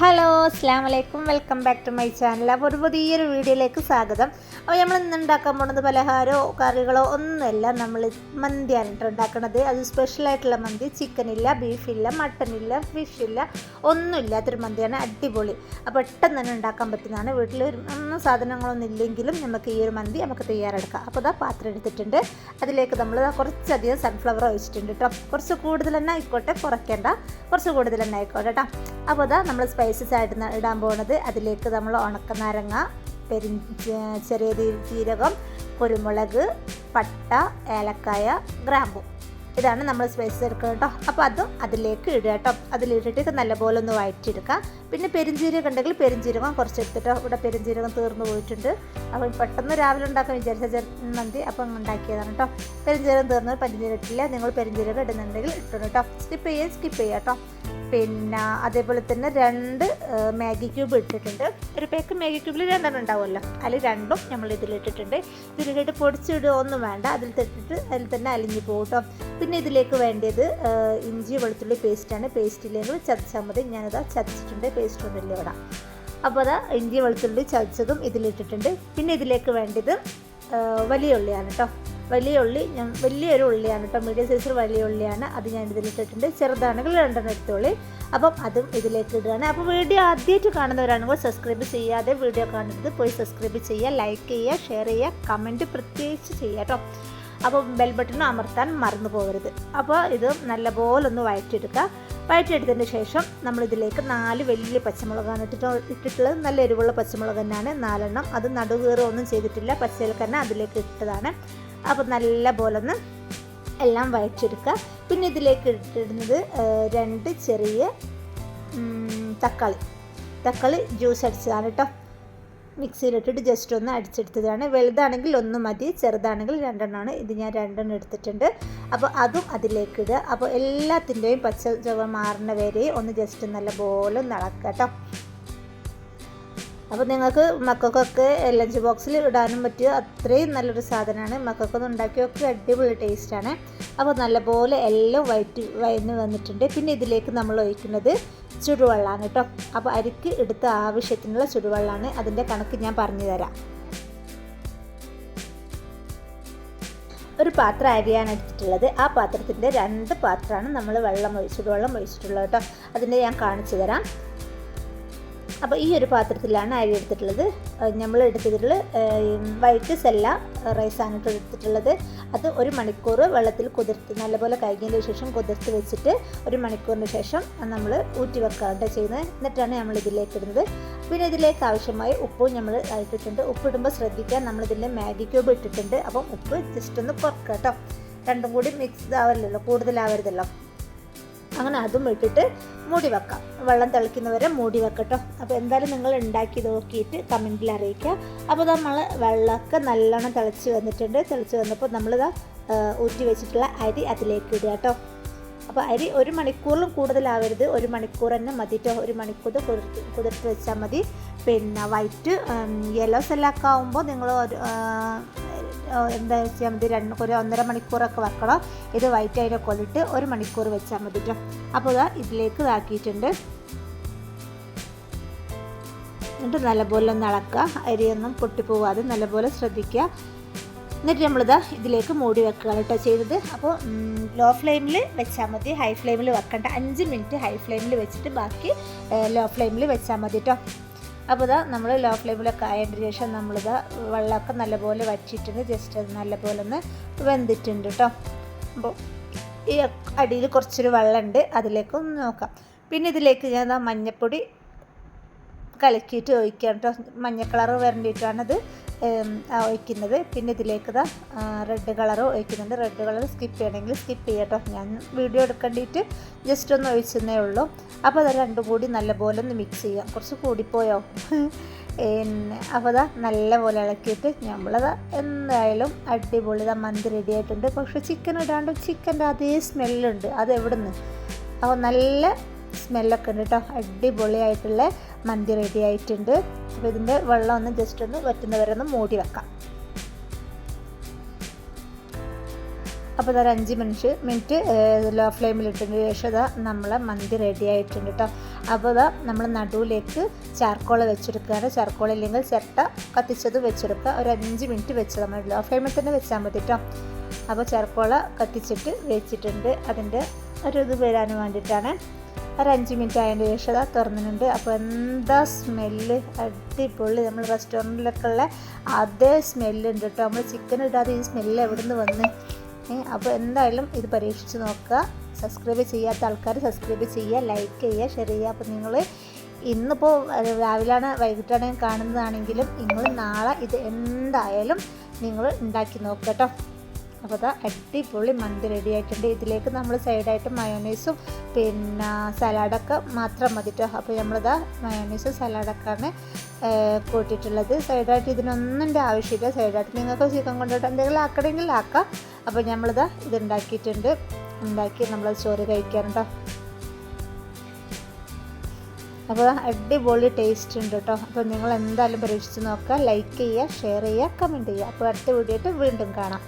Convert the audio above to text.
Hello അസ്സലാമു അലൈക്കും, welcome back to my channel. അപ്പോൾ ഒരു പുതിയൊരു വീഡിയോയിലേക്ക് സ്വാഗതം. അപ്പോൾ നമ്മൾ ഇന്ന് ഉണ്ടാക്കാൻ പോകുന്നത് പലഹാരമോ കറികളോ ഒന്നുമല്ല, നമ്മൾ മന്തിയാണ് ഉണ്ടാക്കുന്നത്. അത് സ്പെഷ്യലായിട്ടുള്ള മന്തി. ചിക്കനില്ല, ബീഫില്ല, മട്ടനില്ല, ഫിഷില്ല, ഒന്നുമില്ലാത്തൊരു മന്തിയാണ്. അടിപൊളി. അപ്പോൾ പെട്ടെന്ന് തന്നെ ഉണ്ടാക്കാൻ പറ്റുന്നതാണ്. വീട്ടിൽ ഒന്നും സാധനങ്ങളൊന്നും ഇല്ലെങ്കിലും നമുക്ക് ഈ ഒരു മന്തി നമുക്ക് തയ്യാറെടുക്കാം. അപ്പോൾ ഇതാ പാത്രം എടുത്തിട്ടുണ്ട്. അതിലേക്ക് നമ്മൾ കുറച്ചധികം സൺഫ്ലവർ ഒഴിച്ചിട്ടുണ്ട് കേട്ടോ. കുറച്ച് കൂടുതൽ തന്നെ ആയിക്കോട്ടെ, കുറയ്ക്കേണ്ട, കുറച്ച് കൂടുതൽ തന്നെ ആയിക്കോട്ടെ കേട്ടോ. അപ്പോൾ ഇതാ നമ്മൾ സ്പൈസസ് ആയിട്ട് ഇടാൻ പോകുന്നത്, അതിലേക്ക് നമ്മൾ ഉണക്കനാരങ്ങ, ചെറിയ ജീരകം, കുരുമുളക്, പട്ട, ഏലക്കായ, ഗ്രാമ്പു, ഇതാണ് നമ്മൾ സ്പൈസസ് എടുക്കുന്നത് കേട്ടോ. അപ്പോൾ അതും അതിലേക്ക് ഇടുക കേട്ടോ. അതിലിട്ടിട്ട് നല്ലപോലെ ഒന്ന് വഴറ്റിയെടുക്കുക. പിന്നെ പെരുംജീരകം ഉണ്ടെങ്കിൽ പെരുംജീരകം കുറച്ചെടുത്തിട്ടോ. ഇവിടെ പെരുംജീരകം തീർന്നു പോയിട്ടുണ്ട്. അപ്പോൾ പെട്ടെന്ന് രാവിലെ ഉണ്ടാക്കാൻ വിചാരിച്ച മന്തി അപ്പം ഉണ്ടാക്കിയതാണ് കേട്ടോ. പെരുംജീരകം തീർന്നത് പെരുംജീരകം ഇട്ടില്ല. നിങ്ങൾ പെരുംജീരകം ഇടുന്നുണ്ടെങ്കിൽ ഇട്ടു കേട്ടോ. സ്കിപ്പ് ചെയ്യാം കേട്ടോ. പിന്നെ അതേപോലെ തന്നെ 2 മാഗി ക്യൂബ് ഇട്ടിട്ടുണ്ട്. ഒരു പാക്ക് മാഗി ക്യൂബിൽ 2 ഉണ്ടാവുമല്ലോ, അതിൽ 2 നമ്മൾ ഇതിലിട്ടിട്ടുണ്ട്. ഇതിലിട്ടിട്ട് പൊടിച്ചിടുക ഒന്നും വേണ്ട, അതിൽ തന്നെ അലിഞ്ഞു പോകും കേട്ടോ. പിന്നെ ഇതിലേക്ക് വേണ്ടത് ഇഞ്ചി വെളുത്തുള്ളി പേസ്റ്റാണ്. പേസ്റ്റില്ലെങ്കിൽ ചതച്ചാൽ മതി. ഞാനത് ചതച്ചിട്ടുണ്ട്, പേസ്റ്റ് ഒന്നുമില്ല ഇവിടെ. അപ്പോൾ അതാ ഇഞ്ചി വെളുത്തുള്ളി ചതച്ചതും ഇതിലിട്ടിട്ടുണ്ട്. പിന്നെ ഇതിലേക്ക് വേണ്ടത് വലിയ ഉള്ളിയാണ് കേട്ടോ. വലിയൊരു ഉള്ളിയാണ് കേട്ടോ, മീഡിയം സൈസിൽ വലിയ ഉള്ളിയാണ്. അത് ഞാൻ ഇതിലിട്ടിട്ടുണ്ട്. ചെറുതാണെങ്കിൽ 2 എടുത്തോളി. അപ്പം അതും ഇതിലേക്ക് ഇടുകയാണ്. അപ്പോൾ വീഡിയോ ആദ്യമായിട്ട് കാണുന്നവരാണെങ്കിൽ സബ്സ്ക്രൈബ് ചെയ്യാതെ വീഡിയോ കാണുന്നത് പോയി സബ്സ്ക്രൈബ് ചെയ്യുക, ലൈക്ക് ചെയ്യുക, ഷെയർ ചെയ്യുക, കമൻറ്റ് പ്രത്യേകിച്ച് ചെയ്യുക കേട്ടോ. അപ്പോൾ ബെൽ ബട്ടൺ അമർത്താൻ മറന്നു പോകരുത്. അപ്പോൾ ഇത് നല്ലപോലെ ഒന്ന് വഴറ്റിയെടുക്കുക. വഴറ്റിയെടുത്തതിന് ശേഷം നമ്മളിതിലേക്ക് 4 വലിയ പച്ചമുളകാണ് ഇട്ടിട്ടുള്ളത്. നല്ല എരിവുള്ള പച്ചമുളക് തന്നെയാണ്, 4 എണ്ണം. അത് നടുകീറോ ഒന്നും ചെയ്തിട്ടില്ല, പച്ചയിൽ തന്നെ അതിലേക്ക് ഇട്ടതാണ്. അപ്പോൾ നല്ല പോലെ ഒന്ന് എല്ലാം വഴറ്റിയെടുക്കുക. പിന്നെ ഇതിലേക്ക് ഇട്ടിടുന്നത് 2 ചെറിയ തക്കാളി ജ്യൂസ് അടിച്ചതാണ് കേട്ടോ. മിക്സിയിലിട്ടിട്ട് ജസ്റ്റ് ഒന്ന് അടിച്ചെടുത്തതാണ്. വലുതാണെങ്കിൽ 1 മതി, ചെറുതാണെങ്കിൽ 2 എണ്ണമാണ്. ഇത് ഞാൻ 2 എണ്ണം എടുത്തിട്ടുണ്ട്. അപ്പോൾ അതും അതിലേക്ക് ഇടുക. അപ്പോൾ എല്ലാത്തിൻ്റെയും പച്ച ചുവ മാറുന്ന വരെ ഒന്ന് ജസ്റ്റ് നല്ല പോലെ നടക്കുക കേട്ടോ. അപ്പോൾ നിങ്ങൾക്ക് മക്കൾക്കൊക്കെ ലഞ്ച് ബോക്സിൽ ഇടാനും പറ്റിയ അത്രയും നല്ലൊരു സാധനമാണ്. മക്കൾക്കൊന്ന് ഉണ്ടാക്കിയൊക്കെ അടിപൊളി ടേസ്റ്റാണ്. അപ്പോൾ നല്ലപോലെ എല്ലാം വഴന്ന് വന്നിട്ടുണ്ട്. പിന്നെ ഇതിലേക്ക് നമ്മൾ ഒഴിക്കുന്നത് ചുടുവെള്ളമാണ് കേട്ടോ. അപ്പോൾ അരിക്ക് എടുത്ത ആവശ്യത്തിനുള്ള ചുടുവെള്ളമാണ്. അതിൻ്റെ കണക്ക് ഞാൻ പറഞ്ഞു തരാം. ഒരു പാത്രം അരിയാണ് എടുത്തിട്ടുള്ളത്. ആ പാത്രത്തിൻ്റെ 2 പാത്രമാണ് നമ്മൾ ചുടുവെള്ളം ഒഴിച്ചിട്ടുള്ളത് കേട്ടോ. അതിൻ്റെ ഞാൻ കാണിച്ചു തരാം. അപ്പോൾ ഈ ഒരു പാത്രത്തിലാണ് അരി എടുത്തിട്ടുള്ളത്. നമ്മൾ എടുത്തിട്ടുള്ള വൈറ്റ് സെല്ല റൈസാണ് എടുത്തിട്ടുള്ളത്. അത് 1 മണിക്കൂർ വെള്ളത്തിൽ കുതിർത്ത് നല്ലപോലെ കഴുകിയതിന് ശേഷം കുതിർത്ത് വെച്ചിട്ട് 1 മണിക്കൂറിന് ശേഷം നമ്മൾ ഊറ്റി വെക്കാറുണ്ട് ചെയ്യുന്നത്. എന്നിട്ടാണ് നമ്മൾ ഇതിലേക്ക് ഇടുന്നത്. പിന്നെ ഇതിലേക്ക് ആവശ്യമായ ഉപ്പും നമ്മൾ ഇട്ടിട്ടുണ്ട്. ഉപ്പിടുമ്പോൾ ശ്രദ്ധിക്കുക, നമ്മളിതിൽ മാഗി ക്യൂബ് ഇട്ടിട്ടുണ്ട്. അപ്പം ഉപ്പ് ജസ്റ്റ് ഒന്ന് കുറക്കുക കേട്ടോ. രണ്ടും കൂടി മിക്സ് ആവില്ലല്ലോ, കൂടുതലാവരുതല്ലോ. അങ്ങനെ അതും ഇട്ടിട്ട് മൂടി വെക്കാം. വെള്ളം തിളയ്ക്കുന്നവരെ മൂടി വെക്കട്ടോ. അപ്പോൾ എന്തായാലും നിങ്ങൾ ഉണ്ടാക്കി നോക്കിയിട്ട് കമൻറ്റിൽ അറിയിക്കുക. അപ്പോൾ നമ്മൾ വെള്ളമൊക്കെ നല്ലോണം തിളച്ച് വന്നിട്ടുണ്ട്. തിളച്ച് വന്നപ്പോൾ നമ്മളിതാ ഊറ്റി വെച്ചിട്ടുള്ള അരി അതിലേക്ക് ഇടുക കേട്ടോ. അപ്പോൾ അരി 1 മണിക്കൂറിലും കൂടുതലാവരുത്, 1 മണിക്കൂർ തന്നെ മതി കേട്ടോ. 1 മണിക്കൂർ കുതിർത്ത് വെച്ചാൽ മതി. പിന്നെ വൈറ്റ് യെല്ലോസ് എല്ലാം ഒക്കെ ആകുമ്പോൾ നിങ്ങൾ എന്താ വെച്ചാൽ മതി, 1.5 മണിക്കൂറൊക്കെ വെക്കണം. ഇത് വൈറ്റ് അതിനെ കൊണ്ടിട്ട് 1 മണിക്കൂർ വെച്ചാൽ മതി കേട്ടോ. അപ്പോൾ ഇതാ ഇതിലേക്ക് ഇതാക്കിയിട്ടുണ്ട്. എന്നിട്ട് നല്ലപോലെ ഒന്ന് ഇളക്കുക. അരിയൊന്നും പൊട്ടിപ്പോവാതെ നല്ലപോലെ ശ്രദ്ധിക്കുക. എന്നിട്ട് നമ്മളിതാ ഇതിലേക്ക് മൂടി വെക്കുക കേട്ടോ ചെയ്തത്. അപ്പോൾ ലോ ഫ്ലെയിമിൽ വെച്ചാൽ മതി, ഹൈ ഫ്ലെയിമിൽ വെക്കണ്ട. 5 മിനിറ്റ് ഹൈ ഫ്ലെയിമിൽ വെച്ചിട്ട് ബാക്കി ലോ ഫ്ലെയിമിൽ വെച്ചാൽ മതി കേട്ടോ. അപ്പോൾ ഇതാ നമ്മൾ ലോ ഫ്ലെയിമിലൊക്കെ ആയതിന് ശേഷം നമ്മളിതാ വെള്ളമൊക്കെ നല്ലപോലെ വറ്റിയിട്ടുണ്ട്. ജസ്റ്റ് അത് നല്ലപോലെ ഒന്ന് വെന്തിട്ടുണ്ട് കേട്ടോ. അപ്പോൾ ഈ അടിയിൽ കുറച്ചൊരു വെള്ളമുണ്ട്, അതിലേക്കൊന്ന് നോക്കാം. പിന്നെ ഇതിലേക്ക് ഞാൻ മഞ്ഞൾപ്പൊടി കലക്കിയിട്ട് ഒഴിക്കാം കേട്ടോ. മഞ്ഞ കളറ് വരേണ്ടിയിട്ടാണത് ഒഴിക്കുന്നത്. പിന്നെ ഇതിലേക്ക് ഇതാ റെഡ് കളറ് ഒഴിക്കുന്നുണ്ട്. റെഡ് കളർ സ്കിപ്പ് ചെയ്യണമെങ്കിൽ സ്കിപ്പ് ചെയ്യാം കേട്ടോ. ഞാൻ വീഡിയോ എടുക്കേണ്ടിയിട്ട് ജസ്റ്റ് ഒന്ന് ഒഴിച്ചെന്നേ ഉള്ളൂ. അപ്പോൾ അത് 2 കൂടി നല്ലപോലെ ഒന്ന് മിക്സ് ചെയ്യാം. കുറച്ച് കൂടിപ്പോയോ? അപ്പോൾ അതാ നല്ലപോലെ ഇളക്കിയിട്ട് നമ്മളത് എന്തായാലും അടിപൊളി മന്തി റെഡി ആയിട്ടുണ്ട്. പക്ഷേ ചിക്കൻ ഇടാണ്ട് ചിക്കൻ്റെ അതേ സ്മെല്ലുണ്ട്. അത് എവിടെ നിന്ന്? അപ്പോൾ നല്ല സ്മെല്ലൊക്കെ ഉണ്ട് കേട്ടോ. അടിപൊളിയായിട്ടുള്ള മന്തി റെഡി ആയിട്ടുണ്ട്. അപ്പോൾ ഇതിൻ്റെ വെള്ളം ഒന്ന് ജസ്റ്റ് ഒന്ന് വറ്റുന്നവരെ ഒന്ന് മൂടി വെക്കാം. അപ്പോൾ ഇതൊരു 5 മിനിറ്റ് ലോ ഫ്ലെയിമിലിട്ടതിന് ശേഷം ഇതാ നമ്മളെ മന്തി റെഡി ആയിട്ടുണ്ട് കേട്ടോ. അപ്പോൾ ഇതാ നമ്മൾ നടുവിലേക്ക് ചാർക്കോൾ വെച്ചെടുക്കുകയാണ്. ചാർക്കോൾ ഇല്ലെങ്കിൽ ചിരട്ട കത്തിച്ചത് വെച്ചെടുക്കുക. ഒരു 5 മിനിറ്റ് വെച്ചത് നമ്മൾ ലോ ഫ്ലെയിമിൽ തന്നെ വെച്ചാൽ മതി കേട്ടോ. അപ്പോൾ ചാർക്കോൾ കത്തിച്ചിട്ട് വെച്ചിട്ടുണ്ട്. അതിൻ്റെ ഒരു ഇത് വരാൻ വേണ്ടിയിട്ടാണ്. ഒരു 5 മിനിറ്റ് ആയതിൻ്റെ ശേഷം അത് തുറന്നിട്ടുണ്ട്. അപ്പോൾ എന്താ സ്മെല്ല്, അടിപൊളി. നമ്മൾ റെസ്റ്റോറൻറ്റിലൊക്കെ ഉള്ള അതേ സ്മെല്ലുണ്ട് കേട്ടോ. നമ്മൾ ചിക്കൻ ഇടാതെ ഈ സ്മെല്ല് എവിടെ നിന്ന് വന്ന്. അപ്പോൾ എന്തായാലും ഇത് പരീക്ഷിച്ച് നോക്കുക. സബ്സ്ക്രൈബ് ചെയ്യാത്ത ആൾക്കാർ സബ്സ്ക്രൈബ് ചെയ്യുക, ലൈക്ക് ചെയ്യുക, ഷെയർ ചെയ്യുക. അപ്പോൾ നിങ്ങൾ ഇന്നിപ്പോൾ രാവിലെയാണ് വൈകിട്ടാണ് കാണുന്നതാണെങ്കിലും നിങ്ങൾ നാളെ ഇത് എന്തായാലും നിങ്ങൾ ഉണ്ടാക്കി നോക്കുക കേട്ടോ. അപ്പോൾ അതാ അടിപൊളി മന്തി റെഡി ആയിട്ടുണ്ട്. ഇതിലേക്ക് നമ്മൾ സൈഡായിട്ട് മയോണൈസും പിന്നെ സലാഡൊക്കെ മാത്രം മതി കേട്ടോ. അപ്പോൾ നമ്മളിതാ മയോണൈസും സലാഡൊക്കെയാണ് കൂട്ടിയിട്ടുള്ളത്. സൈഡായിട്ട് ഇതിനൊന്നും ആവശ്യമില്ല. സൈഡായിട്ട് നിങ്ങൾക്ക് ചിക്കൻ കൊണ്ടിട്ട് എന്തെങ്കിലും ആക്കണമെങ്കിൽ ആക്കാം. അപ്പോൾ നമ്മളിതാ ഇത് ഉണ്ടാക്കി നമ്മൾ ചോറ് കഴിക്കാറുണ്ടോ. അപ്പോൾ അടിപൊളി ടേസ്റ്റ് ഉണ്ട് കേട്ടോ. അപ്പോൾ നിങ്ങൾ എന്തായാലും പരീക്ഷിച്ച് നോക്കുക, ലൈക്ക് ചെയ്യുക, ഷെയർ ചെയ്യുക, കമൻറ്റ് ചെയ്യുക. അപ്പോൾ അടുത്ത വീഡിയോ ആയിട്ട് വീണ്ടും കാണാം.